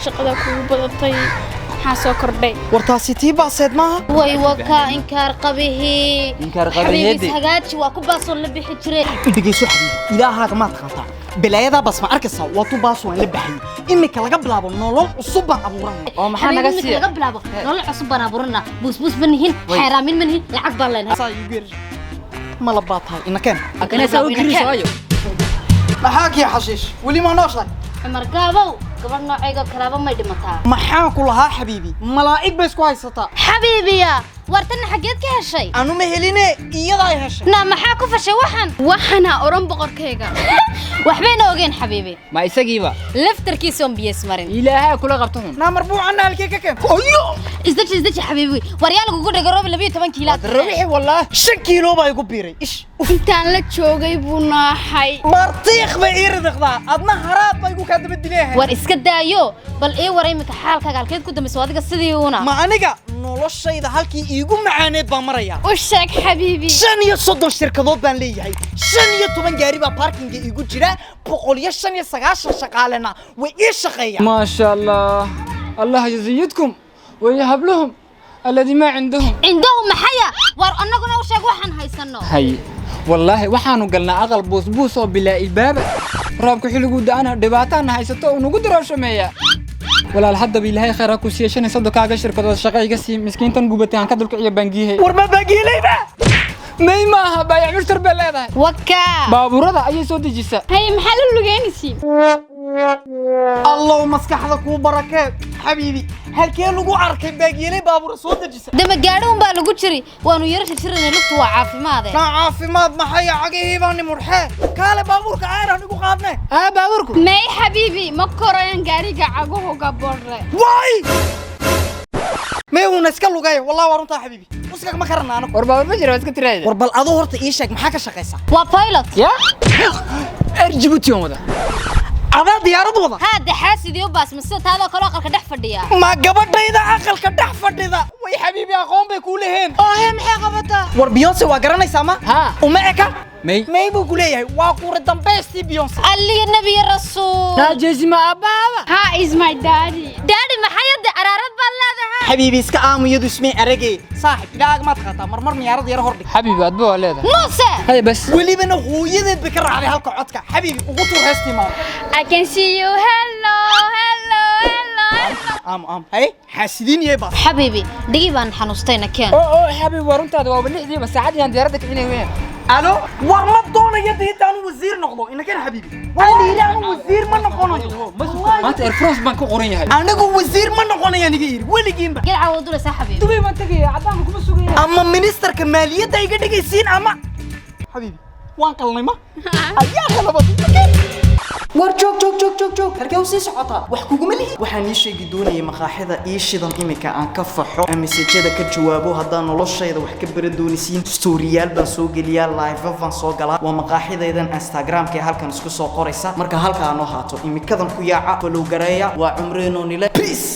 shaqada kugu badatay حاسو كردي ورتاسي تي باسد ما وي وكا إنكار قبيه حبيبي سهجاتش وكباسو اللي بيحجري بدي سحبي إذا هذا ما تخطى بلايدا بس ما أركز واتو باسو اللي بحي إمي كلا قبل أبو نولو الصبح أبورنا أو محمد قصي كلا قبل أبو نولو الصبح أبورنا بوس منهن حرامين منهن العقبة لنا صايبير ما لبطها إن كان أكن أسوي كريس أيو ما حاكي حشيش ولي ما نوصل عمر قابو قبل نوعيقو كلابا ما يدمتها ما حاكو لها حبيبي ملائك بس كويستا حبيبي يا وارتنا حقيت كهالشي أنا مهليني إيضا يهشي نا ما حاكو فشي وحنا أوران بقر كيغا وحبين أوغين حبيبي ما يساقيبا لفتر كيسون بيس مرين إلهي كل غبتهم نا مربوع عنها الكيكة كم أيوه ازدج حبيبي وريالك وقول قروب اللي بيه 8 كيلات الربيحي والله 5 كيلو با يقو بيري إيش intaan la joogay buu naaxay martiiq bay iridqda adna haraab bay ku kaad bedeleeyay war iska daayo bal ee waray imika xaalka galkeed ku dambeysay adiga sidii una ma aniga noloshayda halkii iigu macaaneed baa maraya u sheeg xabiibi 35 shirkadood baan leeyahay 15 gaari baa parking iigu jira 195 shaqaalena way ii shaqeeyaan ما شاء الله الله يزيدكم ويهب لهم الذي ما عندهم maxaya war annaguna u sheeg waxaan haysano هاي والله waxaanu galnaa aqal boos oo bilaa ilbaaba roobka xiligu daana dhibaatana haysato oo nagu darashameeya walaal hadda bilahay khayra ku siiyay sadakaaga shirkadooda shaqayga si miskiintan gubatay aan ka dulka iyo bangiye war ma bangiilayba may maaha baayac mushtar baleedahay waka baaburada ayay soo dejisa hay maxaa la lugeynaysiin الله maskaxda ku barakeed حبيبي halkee lagu arkay baagiilay baabur soo dajisa dama gaadhoon baa lagu jiri waanu yarasha jirinay lugtu waa caafimaad na caafimaad maxay cagahaybaani murxee kaale baaburka ayran igu qaadnay baaburku may xabiibi ma korayaan gaariga caguhu gaborre way may uu iska lugay wallahi warunta xabiibi uska ma karanaano war baabur ma jiro iska tiraayay war bal adoo horta ii sheeg maxaa ka shaqeysaa waa pilot ya Djibouti wada أنا ديارة وضع هذا حاسد يوباس مسوت هذا كله أقل كدح فديا ما قبض إذا أقل كدح فديا وي حبيبي أقوم بكلهن هم حقبتها وربيونسي وقرنا يسمع ها ومعك مي بقوليه واقور الدمبستي بيونسي اللي النبي الرسول لا جزمة أبابا ها is my daddy ما حيد عرارات بالله حبيبي اسك آمو يدو اسمي أرجع صاحب لا ما تخطى مرمر ميارد يرى هردك حبيبي أتبوه لهذا موسى هاي بس واللي بينه هو يذب بكرة على هالقعدك حبيبي وقطر هستي ما I can see you hello أم هاي حاسدين يبا حبيبي دقيقة حنوستينا كان أوه حبيبي ورنت هذا وبالله دي بس عادي عند يردك هنا وين ألو ورمضان يدي أنا وزير نقضو إنك أنا حبيبي والله أنا وزير ما نقونه ما تعرف فرنسا بنك قرية هاي أنا وزير ما نقونه يعني غير واللي جيمبا قل عودوا لسا حبيبي تبي ما تجي عدام كم سوقي أما منستر كمالية ده يقدر يسين أما حبيبي وان قلنا ما أيها خلبط war joog halkee u sii socotaa wax kugu mali waxaan ii sheegi doonayay maqaaxida ii shidan imika aan ka faxo message-da ka jawaabo haddaan noloshayda wax ka bara doonisiin storyyaal baan soo geliyaa live baan soo galaa waa maqaaxidaydan Instagram-ka halkan isku soo qoraysa marka halka aan haato imikadan ku yaaca follow gareeya waa cumreeno nile peace